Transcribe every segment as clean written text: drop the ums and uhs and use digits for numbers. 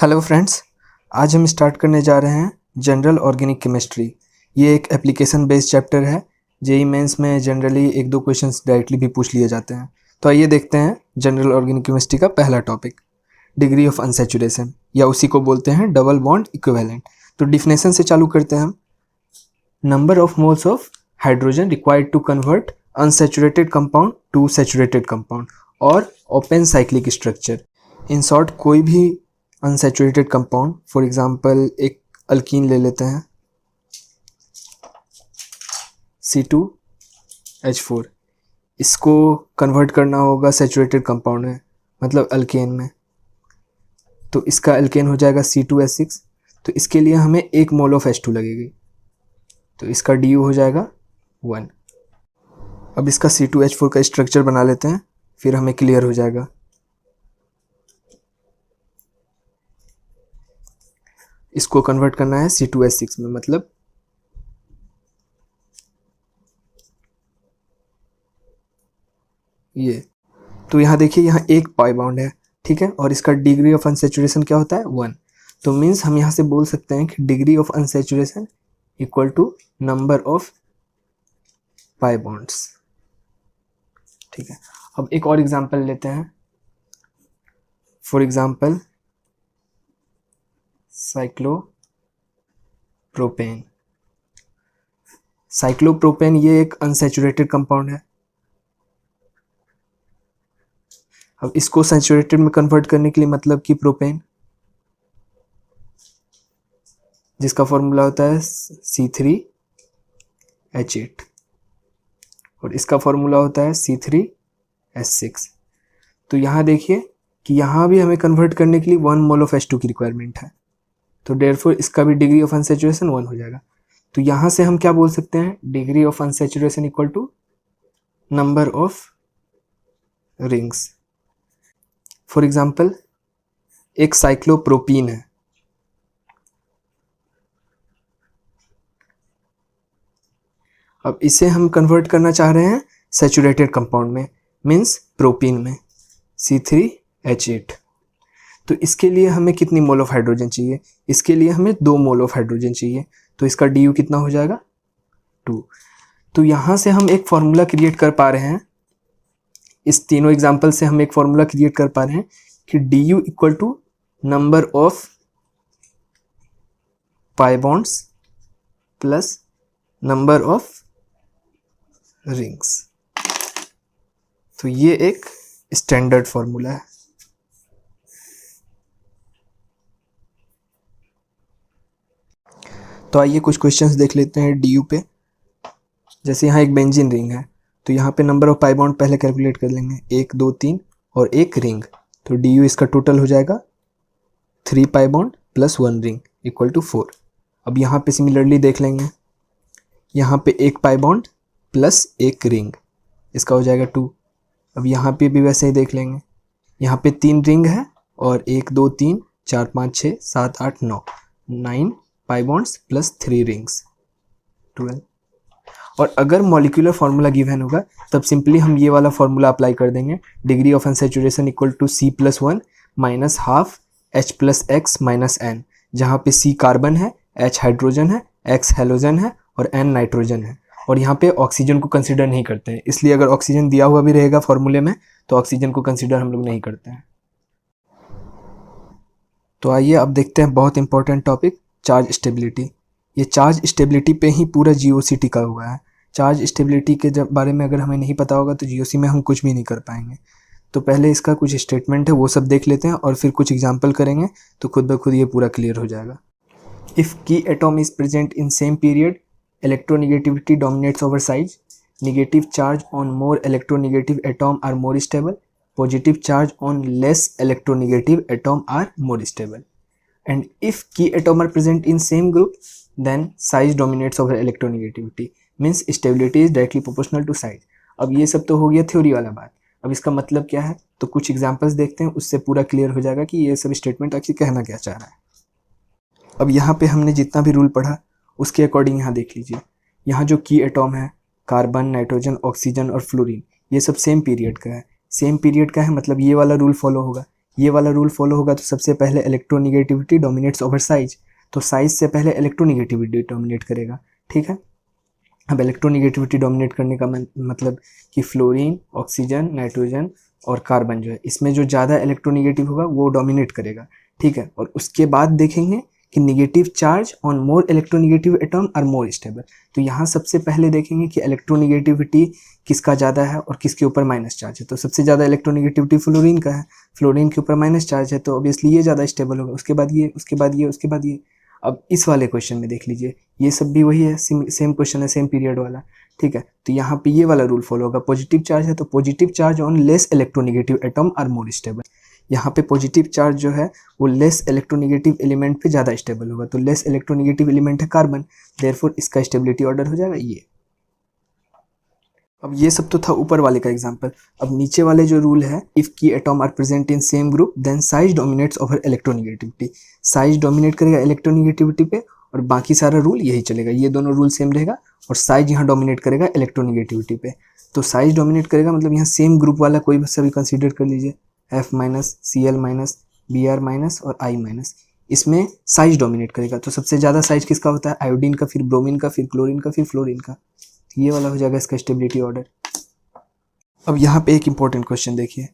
Hello friends, आज हम start करने जा रहे हैं जनरल ऑर्गेनिक केमिस्ट्री। ये एक एप्लीकेशन बेस्ड चैप्टर है। जेई मेंस में जनरली एक दो क्वेश्चंस डायरेक्टली भी पूछ लिए जाते हैं। तो आइए देखते हैं जनरल ऑर्गेनिक केमिस्ट्री का पहला टॉपिक, डिग्री ऑफ अनसैचुरेशन, या उसी को बोलते हैं डबल बॉन्ड इक्विवेलेंट। तो डिफिनेशन से चालू करते हैं हम। Number of moles of hydrogen required to convert unsaturated compound to saturated compound और open cyclic structure. In short, कोई भी अनसैचुरेटेड कंपाउंड, फॉर एग्जांपल एक अल्कीन ले लेते हैं C2H4, इसको कन्वर्ट करना होगा सैचुरेटेड कंपाउंड में, मतलब अल्केन में। तो इसका अल्केन हो जाएगा C2H6। तो इसके लिए हमें 1 मोल ऑफ H2 लगेगी, तो इसका DU हो जाएगा 1। अब इसका C2H4 का स्ट्रक्चर बना लेते हैं, फिर हमें क्लियर हो जाएगा। इसको कन्वर्ट करना है C2H6 में, मतलब ये। तो यहाँ देखिए, यहाँ एक पाई बॉन्ड है, ठीक है, और इसका डिग्री ऑफ अनसैचुरेशन क्या होता है 1। तो मीन्स हम यहाँ से बोल सकते हैं कि degree of unsaturation equal to number of pi bonds, ठीक है। अब एक और एग्जांपल लेते हैं, फॉर एग्जांपल साइक्लोप्रोपेन। साइक्लोप्रोपेन ये एक अनसैचुरेटेड कंपाउंड है। अब इसको सैचुरेटेड में कन्वर्ट करने के लिए, मतलब कि प्रोपेन, जिसका फॉर्मूला होता है C3H8 और इसका फॉर्मूला होता है C3H6। तो यहाँ देखिए कि यहाँ भी हमें कन्वर्ट करने के लिए 1 मोल ऑफ H2 की रिक्वायरमेंट है। तो देयरफॉर इसका भी डिग्री ऑफ अनसैचुरेशन 1 हो जाएगा। तो यहाँ से हम क्या बोल सकते हैं, degree of unsaturation equal to number of rings. For example एक साइक्लोप्रोपीन है, अब इसे हम कन्वर्ट करना चाह रहे हैं सैचुरेटेड कंपाउंड में, मीन्स प्रोपीन में, C3H8। तो इसके लिए हमें कितनी मोल ऑफ हाइड्रोजन चाहिए? इसके लिए हमें 2 मोल ऑफ हाइड्रोजन चाहिए। तो इसका DU कितना हो जाएगा 2। तो यहाँ से हम एक फॉर्मूला क्रिएट कर पा रहे हैं, इस तीनों एग्जाम्पल से हम एक फॉर्मूला क्रिएट कर पा रहे हैं कि DU equal to number of pi bonds plus number of rings. तो ये एक स्टैंडर्ड फॉर्मूला है। तो आइए कुछ क्वेश्चंस देख लेते हैं DU पे। जैसे यहाँ एक बेंजीन रिंग है, तो यहाँ पे नंबर ऑफ पाई बॉन्ड पहले कैलकुलेट कर लेंगे, 1 2 3 और एक रिंग। तो DU इसका टोटल हो जाएगा 3 pi bond plus 1 ring equal to 4। अब यहाँ पे सिमिलरली देख लेंगे, यहाँ पे 1 पाई बॉन्ड प्लस 1 रिंग, इसका हो जाएगा 2। अब यहाँ पे भी वैसे ही देख लेंगे, यहाँ पे 3 रिंग है और 1 2 3 4 5 6 7 8 9 पाई बॉन्ड्स प्लस 3 रिंग्स, 12। और अगर मॉलिक्यूलर फार्मूला गिवन होगा तब सिंपली हम ये वाला फार्मूला अप्लाई कर देंगे, degree of unsaturation equal to C+1 minus half H+X-N, जहाँ पे C कार्बन है, H हाइड्रोजन है, X हेलोजन है और N नाइट्रोजन है। और यहाँ पे ऑक्सीजन को कंसिडर नहीं करते हैं, इसलिए अगर ऑक्सीजन दिया हुआ भी रहेगा फॉर्मूले में तो ऑक्सीजन को कंसिडर हम लोग नहीं करते हैं। तो आइए अब देखते हैं बहुत इंपॉर्टेंट टॉपिक, चार्ज स्टेबिलिटी। ये चार्ज स्टेबिलिटी पे ही पूरा GOC टिका हुआ है। चार्ज स्टेबिलिटी के बारे में अगर हमें नहीं पता होगा तो GOC में हम कुछ भी नहीं कर पाएंगे। तो पहले इसका कुछ स्टेटमेंट है वो सब देख लेते हैं और फिर कुछ एग्जांपल करेंगे, तो खुद ब खुद ये पूरा क्लियर हो जाएगा। इफ़ की atom is present in same period, electronegativity dominates over size, negative charge on more electronegative atom are more stable, positive charge on less electronegative atom are more stable, and if key atom are present in same group then size dominates over electronegativity, means stability is directly proportional to size। अब ये सब तो हो गया theory वाला बात, अब इसका मतलब क्या है, तो कुछ एग्जांपल्स देखते हैं, उससे पूरा क्लियर हो जाएगा कि ये सब स्टेटमेंट आखिर कहना क्या चाह रहा है। अब यहाँ पे हमने जितना भी रूल पढ़ा उसके अकॉर्डिंग यहाँ देख लीजिए, यहाँ जो की एटॉम है, कार्बन, नाइट्रोजन, ऑक्सीजन और फ्लोरीन, ये सब सेम पीरियड का है। सेम पीरियड का है मतलब ये वाला रूल फॉलो होगा ये वाला रूल फॉलो होगा तो सबसे पहले इलेक्ट्रोनिगेटिविटी डोमिनेट्स ओवर साइज, तो साइज से पहले इलेक्ट्रोनिगेटिविटी डोमिनेट करेगा। ठीक है, अब इलेक्ट्रोनिगेटिविटी डोमिनेट करने का मतलब कि फ्लोरीन, ऑक्सीजन, नाइट्रोजन और कार्बन जो है इसमें जो ज़्यादा इलेक्ट्रोनिगेटिव होगा वो डोमिनेट करेगा। ठीक है, और उसके बाद देखेंगे कि negative charge on more electronegative atom are more stable. तो यहाँ सबसे पहले देखेंगे कि इलेक्ट्रोनिगेटिविटी किसका ज़्यादा है और किसके ऊपर माइनस चार्ज है। तो सबसे ज़्यादा इलेक्ट्रोनिगेटिविटी फ्लोरीन का है, फ्लोरीन के ऊपर माइनस चार्ज है तो ऑब्वियसली ये ज़्यादा स्टेबल होगा। उसके बाद ये, उसके बाद ये, उसके बाद ये। अब इस वाले क्वेश्चन में देख लीजिए, ये सब भी वही है, सेम क्वेश्चन है, सेम पीरियड वाला। ठीक है, तो यहाँ पे ये वाला रूल फॉलो होगा, पॉजिटिव चार्ज है तो positive charge on less electronegative atom are more stable. यहाँ पे पॉजिटिव चार्ज जो है वो लेस इलेक्ट्रोनिगेटिव एलिमेंट पे ज़्यादा स्टेबल होगा, तो लेस इलेक्ट्रोनिगेटिव एलिमेंट है कार्बन, देयरफॉर इसका स्टेबिलिटी ऑर्डर हो जाएगा ये। अब ये सब तो था ऊपर वाले का एग्जांपल। अब नीचे वाले जो रूल है, इफ की atom are present in same group then size dominates over electronegativity. Size dominate करेगा इलेक्ट्रोनिगेटिविटी पे और बाकी सारा रूल यही चलेगा, ये दोनों रूल सेम रहेगा और साइज यहाँ डोमिनेट करेगा इलेक्ट्रोनिगेटिविटी पे। तो साइज डोमिनेट करेगा मतलब यहाँ सेम ग्रुप वाला कोई भी सभी कंसीडर कर लीजिए, F minus, Cl minus, Br minus और I माइनस, इसमें साइज डोमिनेट करेगा। तो सबसे ज़्यादा साइज किसका होता है, आयोडीन का, फिर ब्रोमीन का, फिर क्लोरीन का, फिर फ्लोरीन का। ये वाला हो जाएगा इसका स्टेबिलिटी ऑर्डर। अब यहाँ पे एक इंपॉर्टेंट क्वेश्चन देखिए,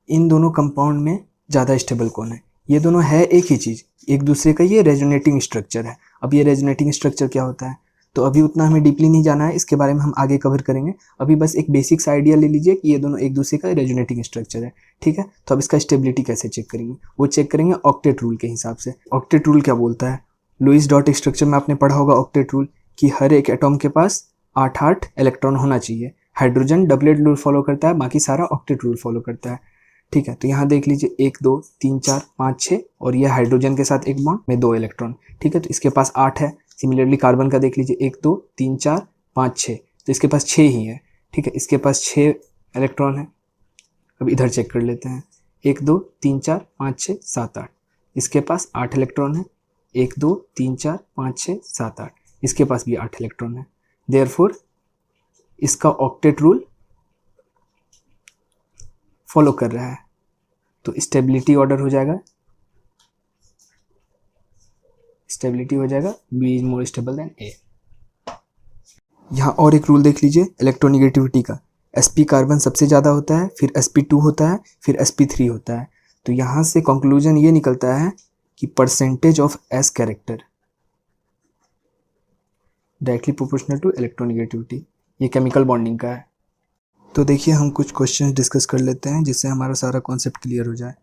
इन दोनों कंपाउंड में ज़्यादा स्टेबल कौन है। ये दोनों है एक ही चीज़, एक दूसरे का ये रेजोनेटिंग स्ट्रक्चर है। अब ये रेजोनेटिंग स्ट्रक्चर क्या होता है तो अभी उतना हमें डीपली नहीं जाना है, इसके बारे में हम आगे कवर करेंगे। अभी बस एक बेसिक सा आइडिया ले लीजिए कि ये दोनों एक दूसरे का रेजोनेटिंग स्ट्रक्चर है। ठीक है, तो अब इसका स्टेबिलिटी कैसे चेक करेंगे, वो चेक करेंगे ऑक्टेट रूल के हिसाब से। ऑक्टेट रूल क्या बोलता है, लुईस डॉट स्ट्रक्चर में आपने पढ़ा होगा ऑक्टेट रूल कि हर एक एटॉम के पास 8 इलेक्ट्रॉन होना चाहिए। हाइड्रोजन डबलेट रूल फॉलो करता है, बाकी सारा ऑक्टेट रूल फॉलो करता है। ठीक है, तो यहाँ देख लीजिए 1 2 3 4 5 6 और ये हाइड्रोजन के साथ एक बॉन्ड में 2 इलेक्ट्रॉन। ठीक है, तो इसके पास 8 है। सिमिलरली कार्बन का देख लीजिए 1 2 3 4 5 6, तो इसके पास 6 ही है। ठीक है, इसके पास 6 इलेक्ट्रॉन है। अब इधर चेक कर लेते हैं, 1 2 3 4 5 6 7 8, इसके पास 8 इलेक्ट्रॉन है। 1 2 3 4 5 6 7 8, इसके पास भी 8 इलेक्ट्रॉन है। देयरफॉर इसका ऑक्टेट रूल फॉलो कर रहा है, तो स्टेबिलिटी ऑर्डर हो जाएगा, स्टेबिलिटी हो जाएगा B is more stable then A। यहाँ और एक रूल देख लीजिए इलेक्ट्रोनिगेटिविटी का, sp कार्बन सबसे ज़्यादा होता है, फिर sp2 होता है, फिर sp3 होता है। तो यहाँ से कंक्लूजन ये निकलता है कि percentage of S character directly proportional to electronegativity. ये केमिकल बॉन्डिंग का है। तो देखिए हम कुछ क्वेश्चन डिस्कस कर लेते हैं जिससे हमारा सारा कॉन्सेप्ट क्लियर हो जाए।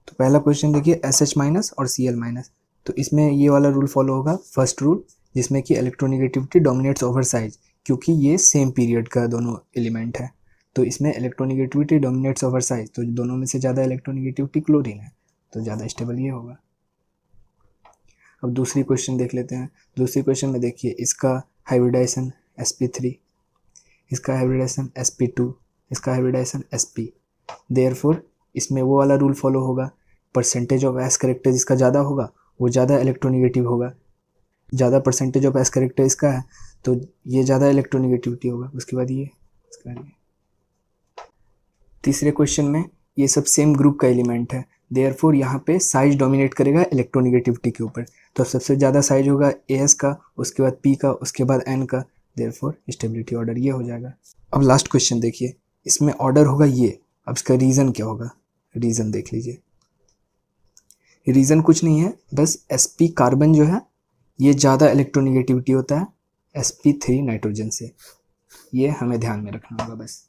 तो पहला क्वेश्चन देखिए SH माइनस और Cl माइनस, तो इसमें ये वाला रूल फॉलो होगा, फर्स्ट रूल, जिसमें कि इलेक्ट्रोनिगेटिविटी डोमिनेट्स ओवर साइज, क्योंकि ये सेम पीरियड का दोनों एलिमेंट है। तो इसमें इलेक्ट्रोनिगेटिविटी डोमिनेट्स ओवर साइज, तो दोनों में से ज़्यादा इलेक्ट्रोनिगेटिविटी क्लोरीन है, तो ज़्यादा स्टेबल ये होगा। अब दूसरी क्वेश्चन देख लेते हैं। दूसरी क्वेश्चन में देखिए इसका हाइब्रिडाइजेशन sp3, इसका हाइब्रिडाइजेशन sp2, इसका हाइब्रिडाइजेशन sp। देयरफॉर इसमें वो वाला रूल फॉलो होगा, परसेंटेज ऑफ S कैरेक्टर जिसका ज़्यादा होगा वो ज़्यादा इलेक्ट्रोनिगेटिव होगा। ज़्यादा परसेंटेज ऑफ S कैरेक्टर इसका है तो ये ज़्यादा इलेक्ट्रोनिगेटिविटी होगा। उसके बाद ये, इसका ये। तीसरे क्वेश्चन में ये सब सेम ग्रुप का एलिमेंट है, देयरफॉर यहाँ पे साइज डोमिनेट करेगा इलेक्ट्रोनिगेटिविटी के ऊपर। तो सबसे ज़्यादा साइज होगा AS का, उसके बाद P का, उसके बाद N का, देयरफॉर स्टेबिलिटी ऑर्डर ये हो जाएगा। अब लास्ट क्वेश्चन देखिए, इसमें ऑर्डर होगा ये। अब इसका रीज़न क्या होगा, रीज़न देख लीजिए। रीज़न कुछ नहीं है, बस sp कार्बन जो है ये ज़्यादा इलेक्ट्रोनिगेटिविटी होता है sp3 नाइट्रोजन से, ये हमें ध्यान में रखना होगा बस।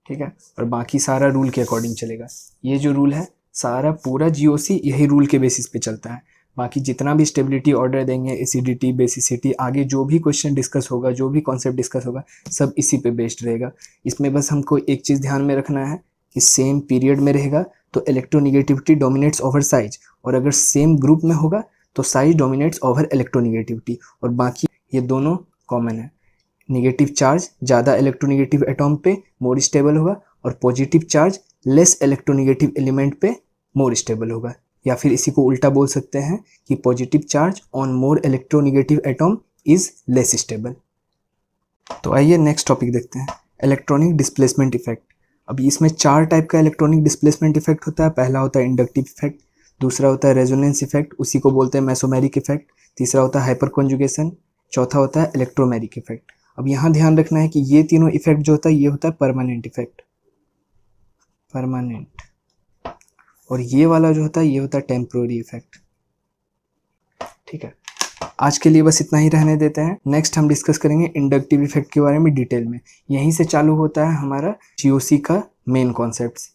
ठीक है, और बाकी सारा रूल के अकॉर्डिंग चलेगा। ये जो रूल है सारा पूरा GOC यही रूल के बेसिस पे चलता है। बाकी जितना भी स्टेबिलिटी ऑर्डर देंगे, एसिडिटी, बेसिसिटी, आगे जो भी क्वेश्चन डिस्कस होगा, जो भी कॉन्सेप्ट डिस्कस होगा, सब इसी पे बेस्ड रहेगा। इसमें बस हमको एक चीज़ ध्यान में रखना है कि सेम पीरियड में रहेगा तो इलेक्ट्रोनिगेटिविटी डोमिनेट्स ओवर साइज, और अगर सेम ग्रुप में होगा तो साइज डोमिनेट्स ओवर इलेक्ट्रोनिगेटिविटी, और बाकी ये दोनों कॉमन है। नेगेटिव चार्ज ज़्यादा इलेक्ट्रोनिगेटिव एटॉम पे मोर स्टेबल होगा और positive charge less electronegative element पे मोर स्टेबल होगा। या फिर इसी को उल्टा बोल सकते हैं कि positive charge on more electronegative atom is less stable. तो आइए नेक्स्ट टॉपिक देखते हैं, इलेक्ट्रॉनिक डिस्प्लेसमेंट इफेक्ट। अभी इसमें 4 टाइप का इलेक्ट्रॉनिक डिस्प्लेसमेंट इफेक्ट होता है। पहला होता है इंडक्टिव इफेक्ट, दूसरा होता है रेजोनेंस इफेक्ट, उसी को बोलते हैं मेसोमेरिक इफेक्ट, तीसरा होता है हाइपर कॉन्जुगेशन, चौथा होता है इलेक्ट्रोमेरिक इफेक्ट। अब यहाँ ध्यान रखना है कि ये तीनों इफेक्ट जो होता है ये होता है परमानेंट इफेक्ट, परमानेंट, और ये वाला जो होता है ये होता है टेम्पोररी इफेक्ट। ठीक है, आज के लिए बस इतना ही रहने देते हैं। नेक्स्ट हम डिस्कस करेंगे इंडक्टिव इफेक्ट के बारे में डिटेल में। यहीं से चालू होता है हमारा जीओसी का मेन कॉन्सेप्ट्स।